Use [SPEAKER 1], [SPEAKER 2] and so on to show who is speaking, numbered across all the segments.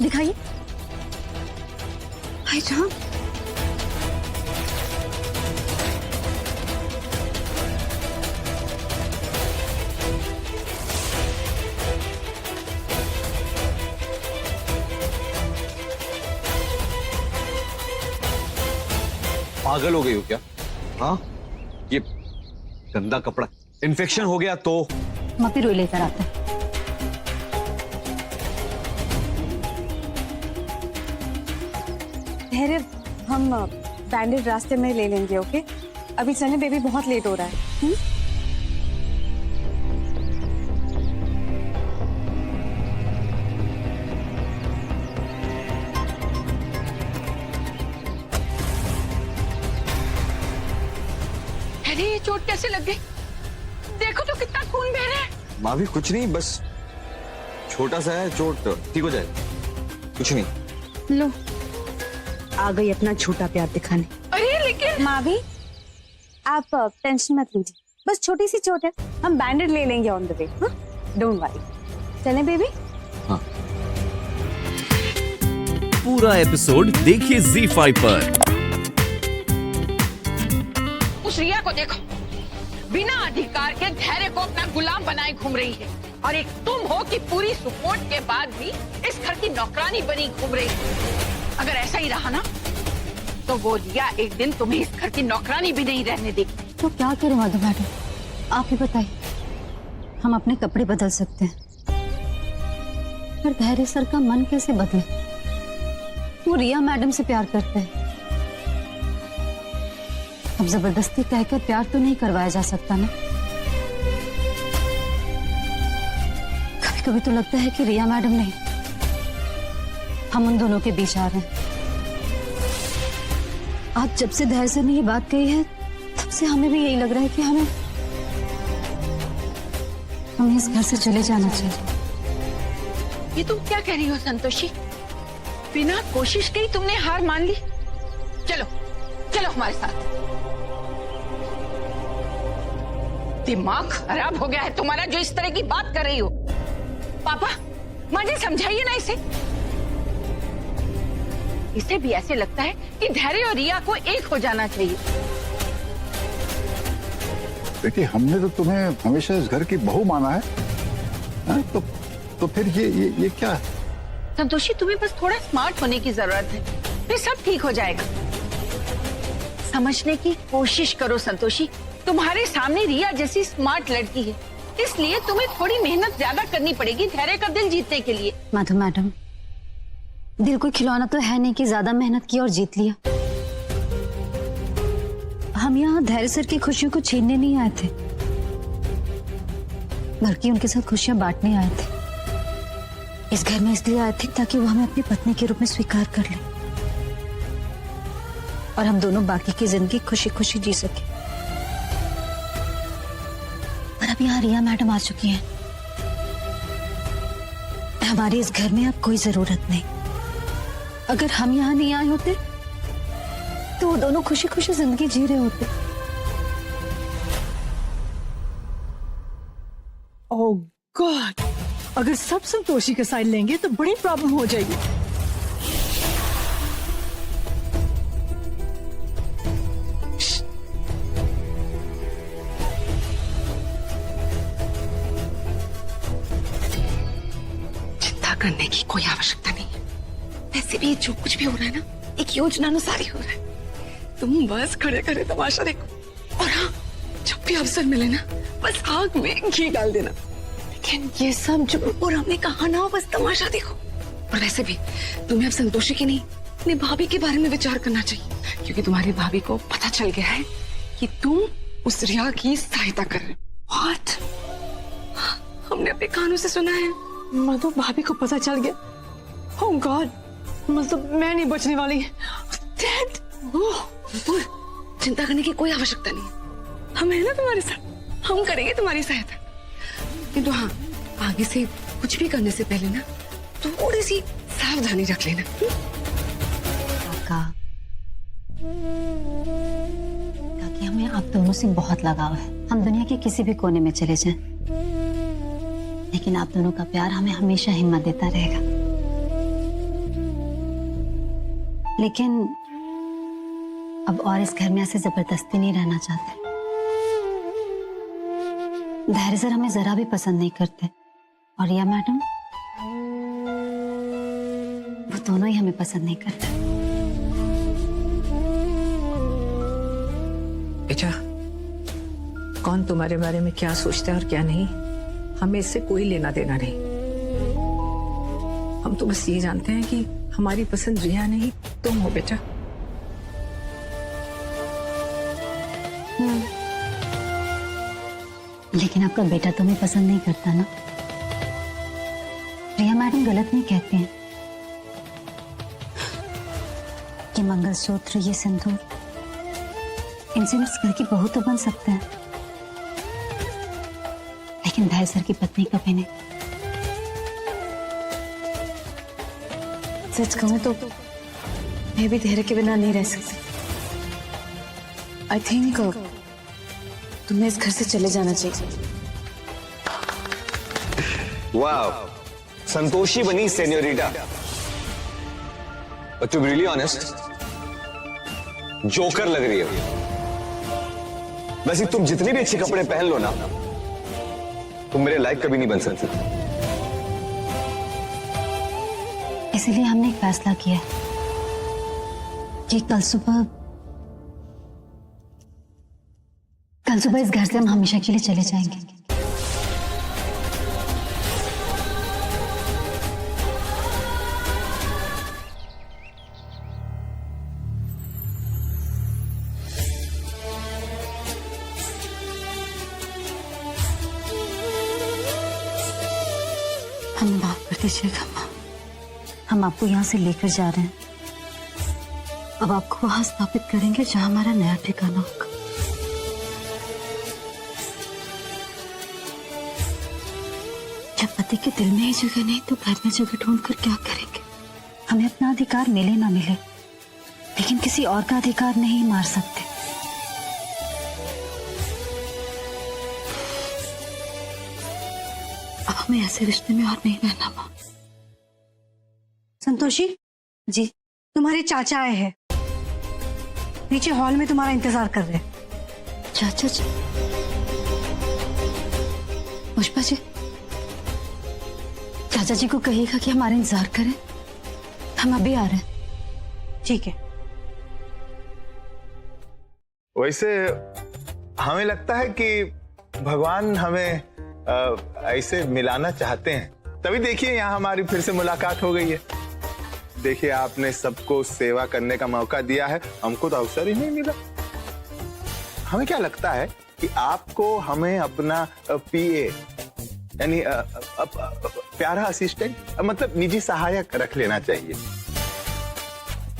[SPEAKER 1] दिखाइए। भाईजान,
[SPEAKER 2] पागल हो गई हो क्या? हाँ, ये गंदा कपड़ा, इन्फेक्शन हो गया तो?
[SPEAKER 1] हम फिर लेकर आते हैं।
[SPEAKER 3] धैर्य, हम बैंडेड रास्ते में ले लेंगे। ओके, अभी चले, बेबी बहुत लेट हो रहा है।
[SPEAKER 4] अरे ये चोट कैसे लग गई? देखो तो कितना खून बह रहा है।
[SPEAKER 2] माँ भी कुछ नहीं, बस छोटा सा है, चोट ठीक हो जाएगा, कुछ नहीं।
[SPEAKER 1] लो, आ गई अपना झूठा प्यार दिखाने।
[SPEAKER 4] अरे लेकिन
[SPEAKER 3] माँ भी, आप टेंशन मत लीजिए, बस छोटी सी चोट है, हम बैंडेड ले लेंगे ऑन द वे। हाँ, डोंट वरी। चलें बेबी?
[SPEAKER 2] हाँ।
[SPEAKER 5] पूरा एपिसोड देखिए ZEE5 पर।
[SPEAKER 4] उस रिया को देखो, बिना अधिकार के धैर्य को अपना गुलाम बनाए घूम रही है, और एक तुम हो कि पूरी सपोर्ट के बाद भी इस घर की नौकरानी बनी घूम रही है। अगर ऐसा ही रहा ना तो वो रिया एक दिन तुम्हें इस घर की नौकरानी भी नहीं रहने देगी।
[SPEAKER 1] तो क्या करें मधु मैडम, आप ही बताइए। हम अपने कपड़े बदल सकते हैं, पर धैर्य सर का मन कैसे बदले? वो रिया मैडम से प्यार करते हैं। अब जबरदस्ती कहकर प्यार तो नहीं करवाया जा सकता ना। कभी कभी तो लगता है कि रिया मैडम नहीं, हम उन दोनों के बीच आ रहे हैं। आज जब से धैर्य सर ने ये बात कही है, तब से हमें भी यही लग रहा है कि हमें इस घर से चले जाना चाहिए।
[SPEAKER 4] ये तुम क्या कह रही हो संतोषी? बिना कोशिश के ही तुमने हार मान ली? चलो चलो हमारे साथ। दिमाग खराब हो गया है तुम्हारा जो इस तरह की बात कर रही हो। पापा, मुझे समझाइए ना इसे। इसे भी ऐसे लगता है कि धैर्य और रिया को एक हो जाना चाहिए।
[SPEAKER 6] देखिए, हमने तो तुम्हें हमेशा इस घर की बहू माना है, हाँ? तो फिर ये क्या है?
[SPEAKER 4] संतोषी, तुम्हें बस थोड़ा स्मार्ट होने की जरूरत है, फिर सब ठीक हो जाएगा। समझने की कोशिश करो संतोषी, तुम्हारे सामने रिया जैसी स्मार्ट लड़की है, इसलिए तुम्हें थोड़ी मेहनत ज्यादा करनी पड़ेगी धैर्य का दिल जीतने के लिए।
[SPEAKER 1] मधु मैडम, दिल कोई खिलौना तो है नहीं कि ज्यादा मेहनत की और जीत लिया। हम यहाँ धैर्य सर की खुशियों को छीनने नहीं आए थे, बल्कि उनके साथ खुशियां बांटने आए थे। इस घर में इसलिए आए थे ताकि वो हमें अपनी पत्नी के रूप में स्वीकार कर ले और हम दोनों बाकी की जिंदगी खुशी खुशी जी सके। पर अब यहाँ रिया मैडम आ चुकी हैं, हमारी इस घर में अब कोई जरूरत नहीं। अगर हम यहाँ नहीं आए होते तो वो दोनों खुशी खुशी जिंदगी जी रहे होते।
[SPEAKER 7] ओह गॉड, अगर सब संतोषी के साइड लेंगे तो बड़ी प्रॉब्लम हो जाएगी।
[SPEAKER 4] चिंता करने की कोई आवश्यकता नहीं है। वैसे भी जो कुछ भी हो रहा है ना, एक योजना अनुसार ही हो रहा है। तुम बस खड़े खड़े तमाशा देखो, और हाँ, जब भी अवसर मिले ना, बस आग में घी डाल देना। लेकिन ये सब जो और हमने कहा ना, बस तमाशा देखो। और वैसे भी तुम्हें अब संतोषी की नहीं, अपनी भाभी के बारे में विचार करना चाहिए, क्योंकि तुम्हारी भाभी को पता चल गया है कि तुम उस रिया की सहायता कर रहे हो। What? हमने अपने कानों से सुना है।
[SPEAKER 7] मधु, भाभी को पता चल गया? ओह गॉड, मतलब मैं नहीं बचने वाली। Dead?
[SPEAKER 4] चिंता करने की कोई आवश्यकता नहीं, हम है ना तुम्हारे साथ, हम करेंगे तुम्हारी सहायता। किंतु हाँ, आगे से कुछ भी करने से पहले ना थोड़ी सी सावधानी रख लेना।
[SPEAKER 1] काका, काकी, हमें आप दोनों से बहुत लगाव है। हम दुनिया के किसी भी कोने में चले जाएं, लेकिन आप दोनों का प्यार हमें हमेशा हिम्मत देता रहेगा। लेकिन अब और इस घर में ऐसे जबरदस्ती नहीं रहना चाहते। धैर्य सर हमें जरा भी पसंद नहीं करते और रिया मैडम, वो दोनों ही हमें पसंद नहीं करते।
[SPEAKER 7] बेटा, कौन तुम्हारे बारे में क्या सोचता है और क्या नहीं, हमें इससे कोई लेना देना नहीं। हम तो बस ये जानते हैं कि हमारी पसंद रिया नहीं तुम हो बेटा।
[SPEAKER 1] लेकिन आपका बेटा तुम्हें पसंद नहीं करता ना। रिया मैडम गलत नहीं कहती हैं। ये मंगलसूत्र, ये सिंदूर, इनसे इस घर की बहू तो बन सकते हैं, लेकिन धैर्य सर की पत्नी कभी नहीं।
[SPEAKER 3] सच कहूं तो मैं भी धैर्य के बिना नहीं रह सकती। आई थिंक तुम्हें इस घर से चले जाना चाहिए।
[SPEAKER 2] वाह, संतोषी बनी senorita. But to be really honest, joker लग रही है। वैसे तुम जितने भी अच्छे कपड़े पहन लो ना, तुम मेरे लायक कभी नहीं बन सकती।
[SPEAKER 1] इसीलिए हमने एक फैसला किया है कि कल सुबह इस घर से हम हमेशा के लिए चले जाएंगे। हम माफ कर दीजिएगा माँ, हम आपको यहाँ से लेकर जा रहे हैं। अब आपको वहां स्थापित करेंगे जहां हमारा नया ठिकाना होगा। जब पति के दिल में ही जगह नहीं तो घर में जगह ढूंढकर क्या करेंगे। हमें अपना अधिकार मिले ना मिले, लेकिन किसी और का अधिकार नहीं मार सकते। अब हमें ऐसे रिश्ते में और नहीं रहना माँ।
[SPEAKER 3] संतोषी जी, तुम्हारे चाचा आए हैं, नीचे हॉल में तुम्हारा इंतजार कर रहे हैं।
[SPEAKER 1] चाचा जी, पुष्पा जी, चाचा जी को कहिएगा कि हमारा इंतजार करें, हम अभी आ रहे हैं।
[SPEAKER 3] ठीक है।
[SPEAKER 8] वैसे हमें लगता है कि भगवान हमें ऐसे मिलाना चाहते हैं, तभी देखिए यहाँ हमारी फिर से मुलाकात हो गई है। देखिए, आपने सबको सेवा करने का मौका दिया है, हमको तो अवसर ही नहीं मिला। हमें क्या लगता है कि आपको हमें अपना पीए यानी प्यारा असिस्टेंट, मतलब निजी सहायक रख लेना चाहिए,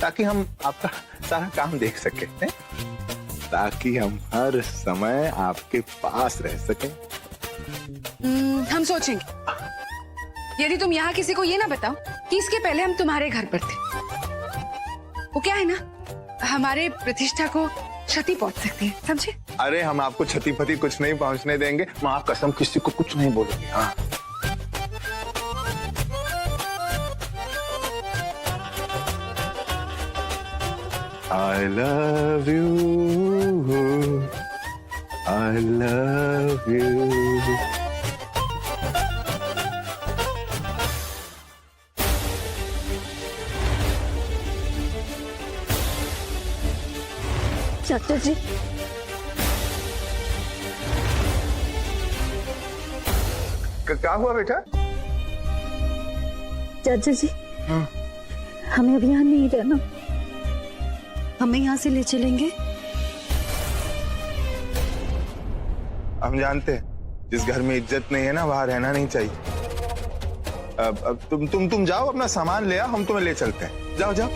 [SPEAKER 8] ताकि हम आपका सारा काम देख सके, ताकि हम हर समय आपके पास रह सकें।
[SPEAKER 4] हम सोचेंगे। यदि तुम यहाँ किसी को ये ना बताओ कि इसके पहले हम तुम्हारे घर पर थे, वो क्या है ना, हमारे प्रतिष्ठा को क्षति पहुंच सकती है, समझे?
[SPEAKER 8] अरे हम आपको क्षति फति कुछ नहीं पहुंचने देंगे, मां कसम किसी को कुछ नहीं बोलेंगे। हाँ, I love you, I love you।
[SPEAKER 3] चाचा जी,
[SPEAKER 8] क्या हुआ बेटा?
[SPEAKER 1] चाचा जी, हमें अब यहाँ नहीं रहना, हमें यहाँ से ले चलेंगे।
[SPEAKER 8] हम जानते हैं जिस घर में इज्जत नहीं है ना, वहां रहना नहीं चाहिए। अब तुम जाओ, अपना सामान ले आओ, हम तुम्हें ले चलते हैं। जाओ जाओ।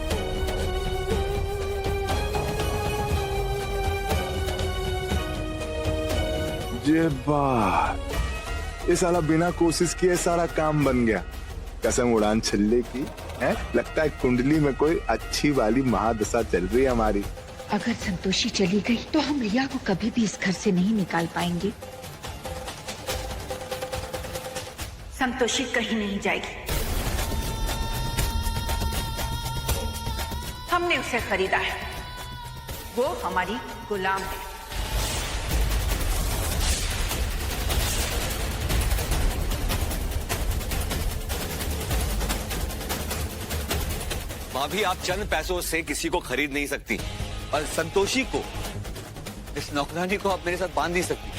[SPEAKER 8] ये बात, ये साला बिना कोशिश किए सारा काम बन गया। कसम उड़ान छल्ले की है, लगता है कुंडली में कोई अच्छी वाली महादशा चल रही है हमारी।
[SPEAKER 9] अगर संतोषी चली गई तो हम रिया को कभी भी इस घर से नहीं निकाल पाएंगे। संतोषी कहीं नहीं जाएगी। हमने उसे खरीदा है, वो हमारी गुलाम है।
[SPEAKER 2] भाभी, आप चंद पैसों से किसी को खरीद नहीं सकती, और संतोषी को, इस नौकरानी को आप मेरे साथ बांध नहीं सकती।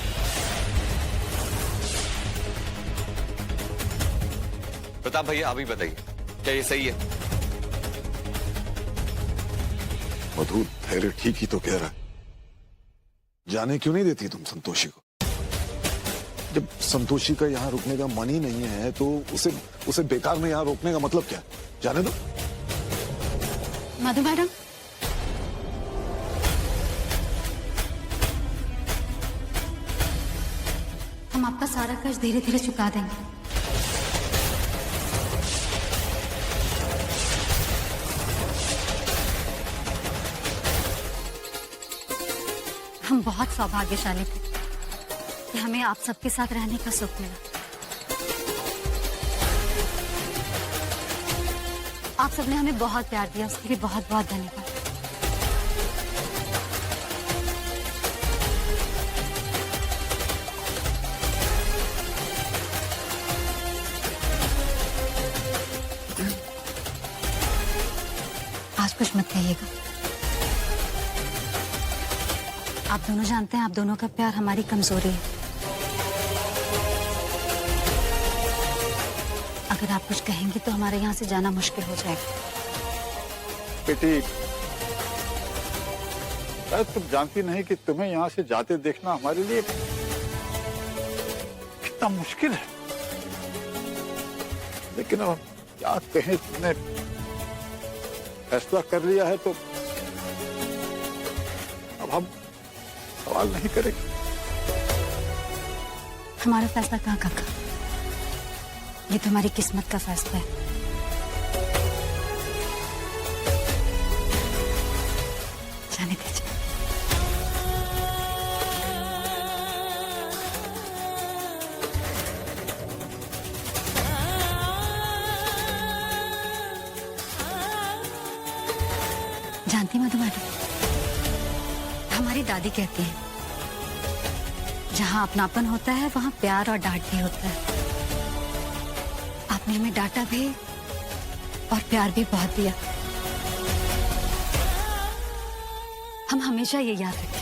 [SPEAKER 2] प्रताप भैया, आप ही बताइए, क्या ये सही है?
[SPEAKER 10] मधु, धैर्य ठीक ही तो कह रहा है। जाने क्यों नहीं देती तुम संतोषी को? जब संतोषी का यहाँ रुकने का मन ही नहीं है तो उसे बेकार में यहाँ रोकने का मतलब क्या? जाने दो।
[SPEAKER 1] मधु मैडम, हम आपका सारा कर्ज धीरे धीरे चुका देंगे। हम बहुत सौभाग्यशाली थे कि हमें आप सबके साथ रहने का सुख मिला। आप सबने हमें बहुत प्यार दिया, उसके लिए बहुत बहुत धन्यवाद। आज कुछ मत कहिएगा। आप दोनों जानते हैं, आप दोनों का प्यार हमारी कमजोरी है। अगर आप कुछ कहेंगे तो हमारे यहाँ से जाना मुश्किल हो जाएगा।
[SPEAKER 6] बेटी, शायद तुम जानती नहीं कि तुम्हें यहाँ से जाते देखना हमारे लिए कितना मुश्किल है। लेकिन अब क्या कहें, तुमने फैसला कर लिया है तो अब हम सवाल नहीं करेंगे।
[SPEAKER 1] हमारा फैसला कहाँ काका? ये तो हमारी किस्मत का फैसला है। जाने दीजिए। जानती मधु मैडम, हमारी दादी कहती है, जहाँ अपनापन होता है वहाँ प्यार और डांट भी होता है। आपने हमें डांटा भी और प्यार भी बहुत दिया। हम हमेशा ये याद रखें।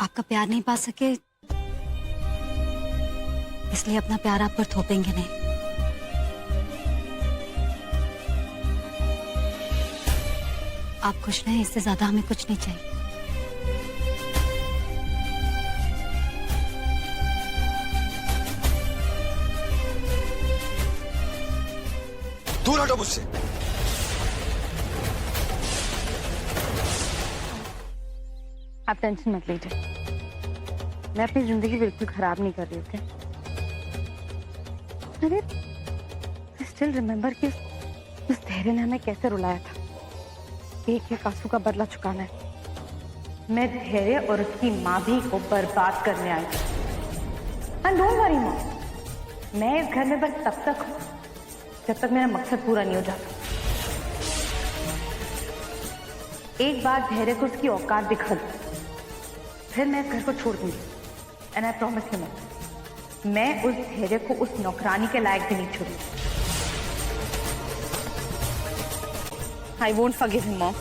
[SPEAKER 1] आपका प्यार नहीं पा सके इसलिए अपना प्यार आप पर थोपेंगे नहीं। आप खुश रहें, इससे ज्यादा हमें कुछ नहीं चाहिए।
[SPEAKER 2] दूर हटो मुझसे।
[SPEAKER 3] आप टेंशन मत लीजिए, मैं अपनी जिंदगी बिल्कुल खराब नहीं कर रही। ओके? अरे स्टिल रिमेम्बर कि उस धैर्य ने हमें कैसे रुलाया था। एक एक आंसू का बदला चुकाना है। मैं धैर्य और उसकी माँ भी को बर्बाद करने आई। एंड डोंट वरी मॉम, मैं इस घर में बस तब तक हूँ जब तक मेरा मकसद पूरा नहीं हो जाता। एक बार धैर्य को उसकी औकात दिखा दूं, फिर मैं इस घर को छोड़ दूंगी। And I promise you mom, मैं उस धैर्य को उस नौकरानी के लायक भी नहीं छोड़ूंगी। I won't forgive him mom.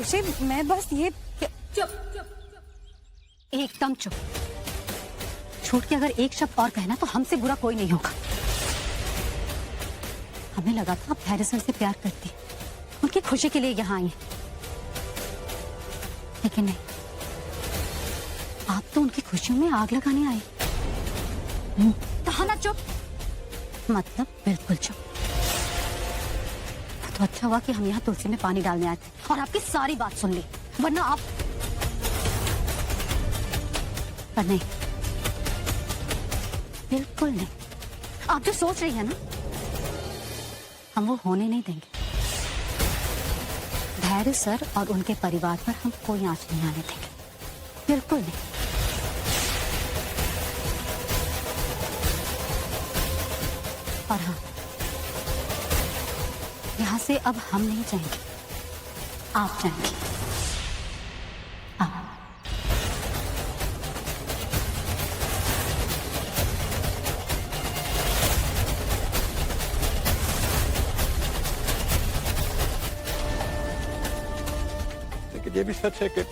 [SPEAKER 3] Santoshi, मैं बस ये
[SPEAKER 1] एकदम चुप। छूट के अगर एक शब्द और कहना तो हमसे बुरा कोई नहीं होगा। हमें लगा था आप धैर्य सर से प्यार करती, उनकी खुशी के लिए यहाँ आई, लेकिन नहीं, आप तो उनकी खुशियों में आग लगाने आए। कहा ना चुप, मतलब बिल्कुल चुप। तो अच्छा हुआ कि हम यहाँ तुलसी में पानी डालने आए थे और आपकी सारी बात सुन ली, वरना आप। पर नहीं, बिल्कुल नहीं। आप जो सोच रही है ना, हम वो होने नहीं देंगे। धैर्य सर और उनके परिवार पर हम कोई आंच नहीं आने देंगे, बिल्कुल नहीं। और हाँ, यहां से अब हम नहीं जाएंगे, आप जाएंगे। आप।
[SPEAKER 6] लेकिन ये भी सच है कि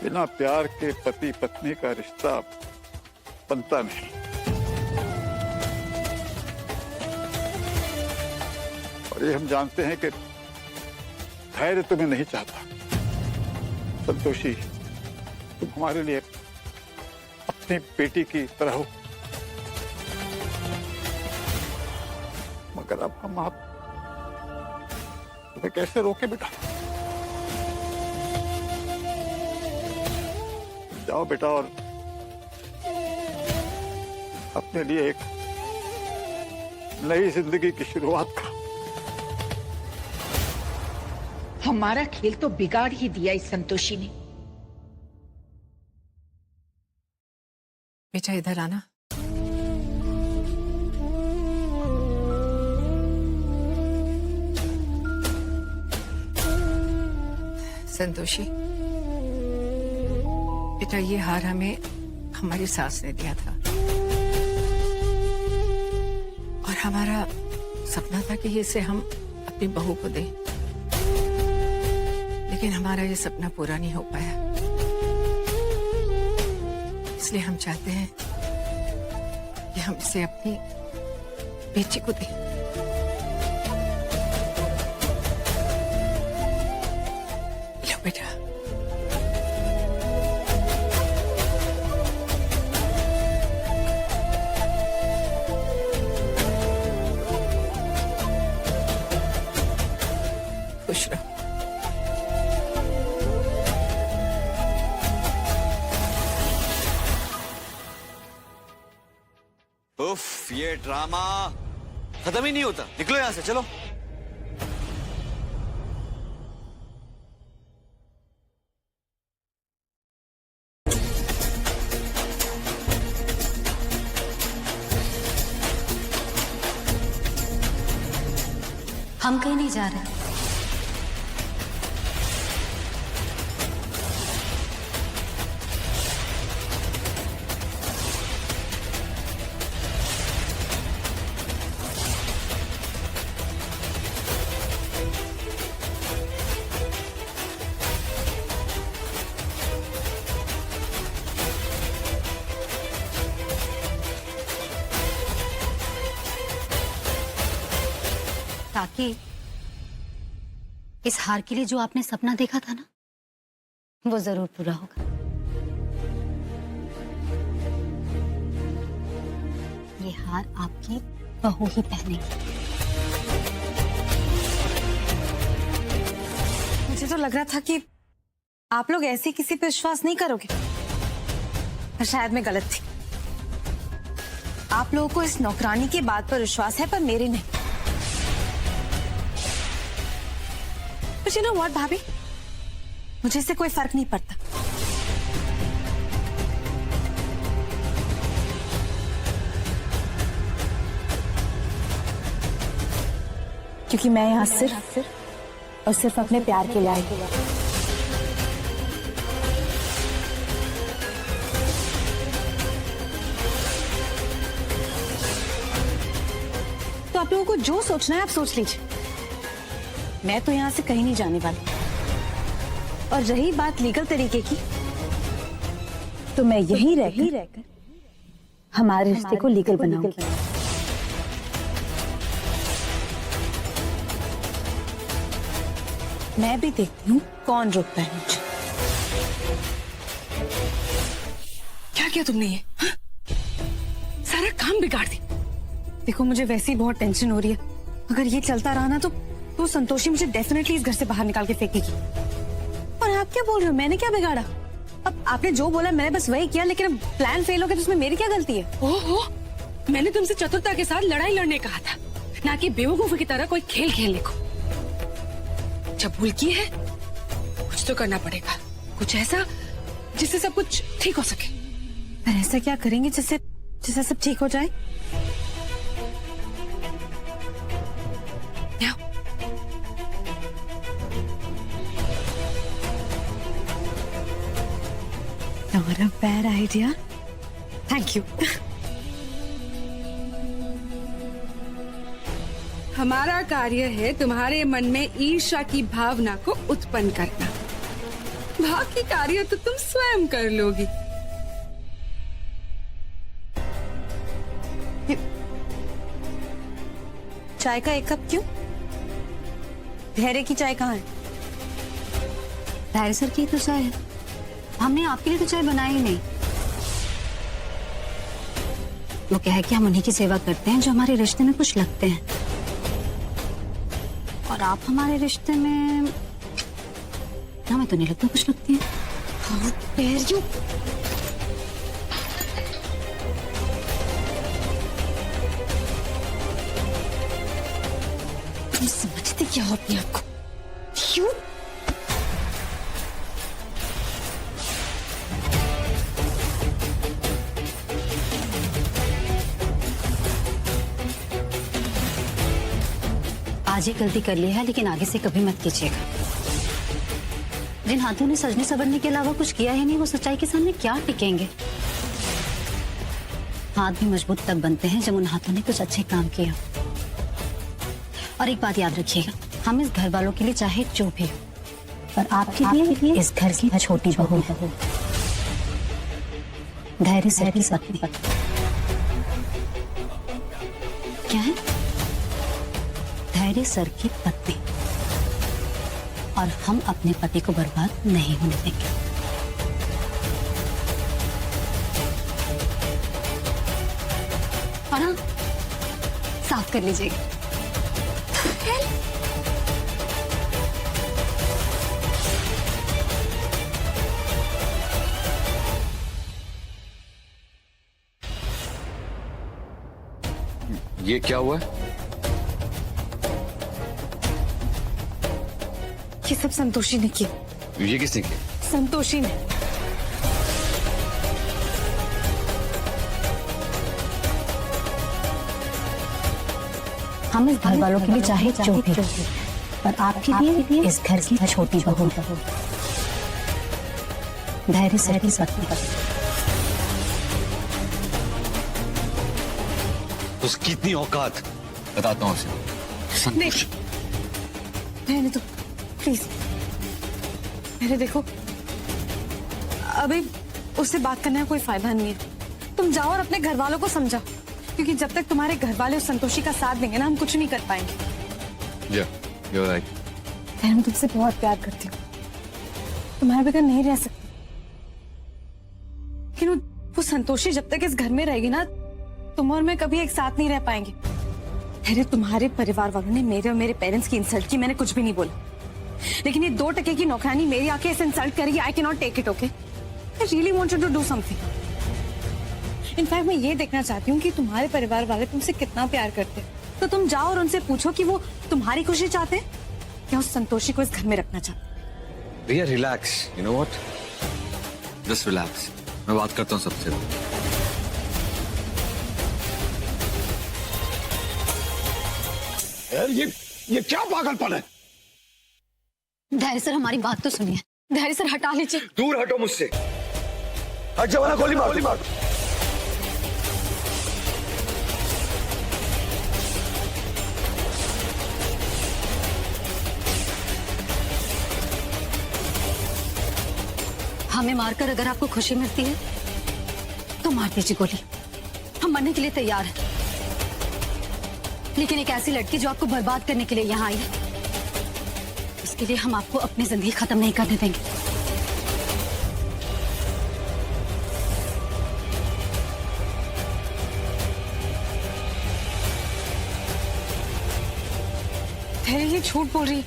[SPEAKER 6] बिना प्यार के पति पत्नी का रिश्ता बनता नहीं। और ये हम जानते हैं कि धैर्य तुम्हें नहीं चाहता। संतोषी, तुम हमारे लिए अपनी बेटी की तरह हो, मगर अब हम आप तुम्हें कैसे रोके बेटा? जाओ बेटा और अपने लिए एक नई जिंदगी की शुरुआत करो।
[SPEAKER 9] हमारा खेल तो बिगाड़ ही दिया इस संतोषी ने।
[SPEAKER 4] बेटा इधर आना। संतोषी, बेटा ये हार हमें हमारी सास ने दिया था और हमारा सपना था कि इसे हम अपनी बहू को दें, लेकिन हमारा ये सपना पूरा नहीं हो पाया। इसलिए हम चाहते हैं कि हम इसे अपनी बेटी को दें। लो बेटा। खुश रहो।
[SPEAKER 2] उफ, ये ड्रामा खत्म ही नहीं होता। निकलो यहां से, चलो।
[SPEAKER 1] हम कहीं नहीं जा रहे। ताकि इस हार के लिए जो आपने सपना देखा था ना, वो जरूर पूरा होगा। ये हार आपकी बहू ही पहनेगी।
[SPEAKER 3] मुझे तो लग रहा था कि आप लोग ऐसे किसी पे विश्वास नहीं करोगे, पर शायद मैं गलत थी। आप लोगों को इस नौकरानी की बात पर विश्वास है, पर मेरे नहीं। But you know what, भाभी, मुझे इससे कोई फर्क नहीं पड़ता। क्योंकि मैं यहाँ सिर्फ और सिर्फ अपने प्यार के लिए आई हूँ। तो आप लोगों को जो सोचना है आप सोच लीजिए, मैं तो यहाँ से कहीं नहीं जाने वाली। और रही बात लीगल तरीके की, तो मैं यहीं रहकर हमारे रिश्ते को लीगल बनाऊंगी। मैं भी देखती हूँ कौन रोकता है मुझे।
[SPEAKER 4] क्या किया तुमने ये? हाँ? सारा काम बिगाड़ दी।
[SPEAKER 3] देखो मुझे वैसे ही बहुत टेंशन हो रही है। अगर ये चलता रहा ना तो संतोषी मुझे डेफिनेटली इस घर से बाहर निकाल के फेंकेगी। और आप क्या बोल रहे हो? मैंने क्या बिगाड़ा? अब आपने जो बोला मैंने बस वही किया, लेकिन अब प्लान फेल हो गया तो उसमें मेरी क्या गलती है?
[SPEAKER 4] ओहो, मैंने तुमसे चतुरता के साथ लड़ाई लड़ने कहा था, ना कि बेवकूफी की तरह कोई खेल खेलने को। जब भूल की है, कुछ तो करना पड़ेगा, कुछ ऐसा जिससे सब कुछ ठीक हो सके।
[SPEAKER 3] पर ऐसा क्या करेंगे जिससे सब ठीक हो जाए?
[SPEAKER 4] क्या?
[SPEAKER 3] Not a bad idea. Thank you.
[SPEAKER 4] हमारा कार्य है तुम्हारे मन में ईर्ष्या की भावना को उत्पन्न करना। बाकी कार्य तो तुम स्वयं कर लोगी।
[SPEAKER 3] चाय का एक कप क्यों? धैर्य की चाय कहाँ है?
[SPEAKER 1] धैर्य सर की तो चाय है, हमने आपके लिए तो चाय बनाई ही नहीं। वो क्या है कि हम उन्हीं की सेवा करते हैं जो हमारे रिश्ते में कुछ लगते हैं, और आप हमारे रिश्ते में, हमें तो नहीं लगता कुछ लगती है।
[SPEAKER 3] How dare you?
[SPEAKER 4] तुम समझते क्या हो अपने आप को? क्यों?
[SPEAKER 1] आज ये गलती कर ली है, लेकिन आगे से कभी मत कीजिएगा। जिन हाथों ने सजने संवरने के अलावा कुछ किया ही नहीं, वो सच्चाई के सामने क्या टिकेंगे? हाथ भी मजबूत तब बनते हैं जब उन हाथों ने कुछ अच्छे काम किया। और एक बात याद रखिएगा, हम इस घर वालों के लिए चाहे जो भी हो, पर आपके लिए इस घर की छोटी बहू है। धैर्य सर की पत्नी। क्या है? धैर्य सर की पत्नी। और हम अपने पति को बर्बाद नहीं होने देंगे। और हाँ, साफ कर लीजिएगा।
[SPEAKER 2] ये क्या हुआ है?
[SPEAKER 3] ये सब संतोषी ने किया।
[SPEAKER 2] ये किसने किया?
[SPEAKER 3] संतोषी ने।
[SPEAKER 1] हम इस घर वालों के लिए चाहे जो भी हो, पर आपके लिए इस घर की छोटी बहू है। धैर्य सर की पत्नी।
[SPEAKER 2] उसकी इतनी औकात, बताता हूँ उसे। संतोष,
[SPEAKER 3] नहीं तो प्लीज मेरे देखो, अभी उससे बात करने का कोई फायदा नहीं है। तुम जाओ और अपने घर वालों को समझाओ, क्योंकि जब तक तुम्हारे घर वाले उस संतोषी का साथ देंगे ना, हम कुछ नहीं कर पाएंगे।
[SPEAKER 2] you're right.
[SPEAKER 3] मैं तुमसे बहुत प्यार करती हूँ, तुम्हारे बगैर नहीं रह सकती। लेकिन वो संतोषी जब तक इस घर में रहेगी ना, तुम और मैं कभी एक साथ नहीं रह पाएंगे। अरे तुम्हारे परिवार वालों ने मेरे और मेरे पेरेंट्स की इंसल्ट की, मैंने कुछ भी नहीं बोला, लेकिन ये 2 टके की नौकरानी मेरी आके ऐसे इंसल्ट करेगी। I can not take it. Okay, I really want you to do something. In fact मैं ये देखना चाहती हूँ कि तुम्हारे परिवार वाले तुमसे कितना प्यार करते हैं। तो तुम जाओ और उनसे पूछो कि वो तुम्हारी खुशी चाहते हैं या उस संतोषी को इस घर में रखना चाहते हैं।
[SPEAKER 2] Riya relax, you know what, just relax. मैं बात करता हूँ सबसे।
[SPEAKER 10] यार ये क्या पागलपन है?
[SPEAKER 1] धैर्य सर, हमारी बात तो सुनिए। धैर्य सर, हटा लीजिए।
[SPEAKER 2] दूर हटो मुझसे। हट जाओ ना, गोली मार।
[SPEAKER 1] गोली मारकर अगर आपको खुशी मिलती है तो मार दीजिए गोली, हम मरने के लिए तैयार हैं। लेकिन एक ऐसी लड़की जो आपको बर्बाद करने के लिए यहाँ आई है, उसके लिए हम आपको अपनी जिंदगी खत्म नहीं करने देंगे।
[SPEAKER 7] धैर्य ये झूठ बोल रही,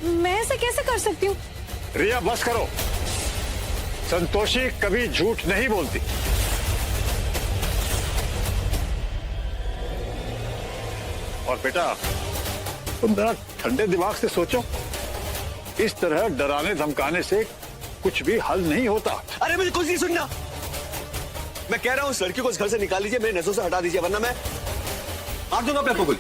[SPEAKER 7] मैं ऐसा कैसे कर सकती हूँ?
[SPEAKER 6] रिया बस करो, संतोषी कभी झूठ नहीं बोलती। और बेटा तुम जरा ठंडे दिमाग से सोचो, इस तरह डराने धमकाने से कुछ भी हल नहीं होता।
[SPEAKER 2] अरे मुझे कुछ नहीं सुनना, मैं कह रहा हूं उस लड़की को इस घर से निकाल लीजिए, मेरी नजरों से हटा दीजिए, वरना मैं मार दूंगा अपने आपको गोली।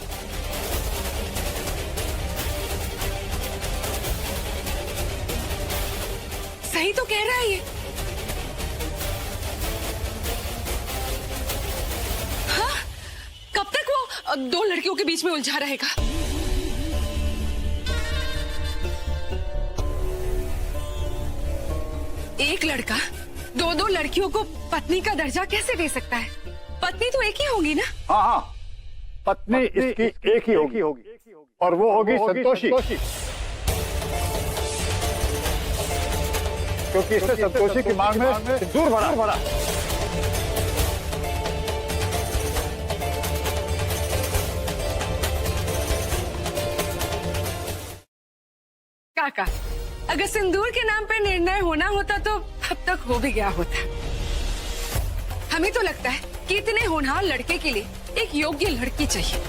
[SPEAKER 4] सही तो कह रहा है ये। हाँ? कब तक वो दो लड़कियों के बीच में उलझा रहेगा? एक लड़का दो दो लड़कियों को पत्नी का दर्जा कैसे दे सकता है? पत्नी तो एक ही होगी ना?
[SPEAKER 6] हाँ हाँ, पत्नी इसकी एक ही होगी और वो होगी संतोषी, क्योंकि इसने संतोषी की मांग में सिंदूर भरा।
[SPEAKER 4] काका, अगर सिंदूर के नाम पर निर्णय होना होता तो अब तक हो भी गया होता। हमें तो लगता है कि इतने होनहार लड़के के लिए एक योग्य लड़की चाहिए,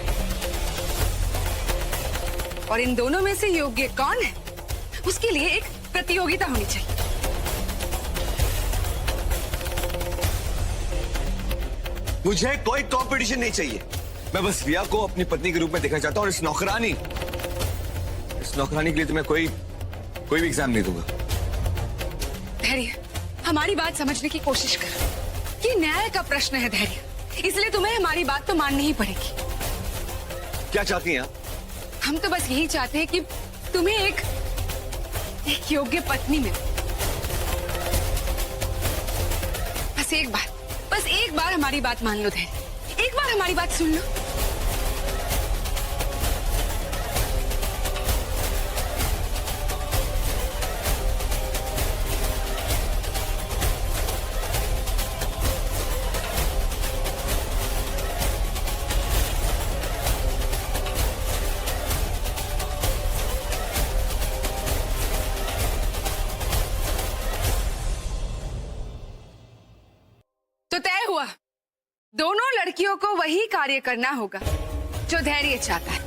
[SPEAKER 4] और इन दोनों में से योग्य कौन है उसके लिए एक प्रतियोगिता होनी चाहिए।
[SPEAKER 2] मुझे कोई कंपटीशन नहीं चाहिए, मैं बस रिया को अपनी पत्नी के रूप में देखना चाहता हूं, और इस नौकरानी के लिए तो मैं कोई भी एग्जाम नहीं दूंगा।
[SPEAKER 4] धैर्य, हमारी बात समझने की कोशिश कर। ये न्याय का प्रश्न है धैर्य, इसलिए तुम्हें हमारी बात तो माननी ही पड़ेगी।
[SPEAKER 2] क्या चाहती हैं आप?
[SPEAKER 4] हम तो बस यही चाहते हैं कि तुम्हें एक योग्य पत्नी मिले। बस एक बार हमारी बात मान लो धैर्य, एक बार हमारी बात सुन लो। तो तय हुआ, दोनों लड़कियों को वही कार्य करना होगा जो धैर्य चाहता है।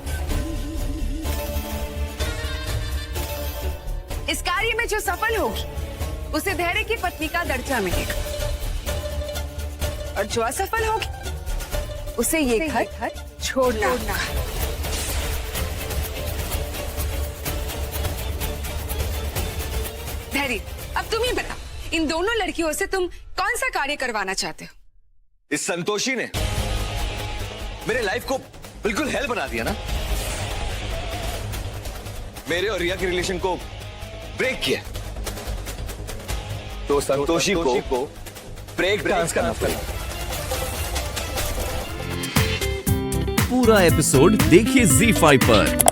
[SPEAKER 4] इस कार्य में जो सफल होगी उसे धैर्य की पत्नी का दर्जा मिलेगा, और जो असफल होगी उसे ये घर छोड़ना होगा। धैर्य, अब तुम ही बताओ, इन दोनों लड़कियों से तुम कौन सा कार्य करवाना चाहते हो?
[SPEAKER 2] इस संतोषी ने मेरे लाइफ को बिल्कुल हेल बना दिया ना, मेरे और रिया के रिलेशन को ब्रेक किया, तो संतोषी को ब्रेक डांस करना पड़ेगा।
[SPEAKER 5] पूरा एपिसोड देखिए ZEE5 पर।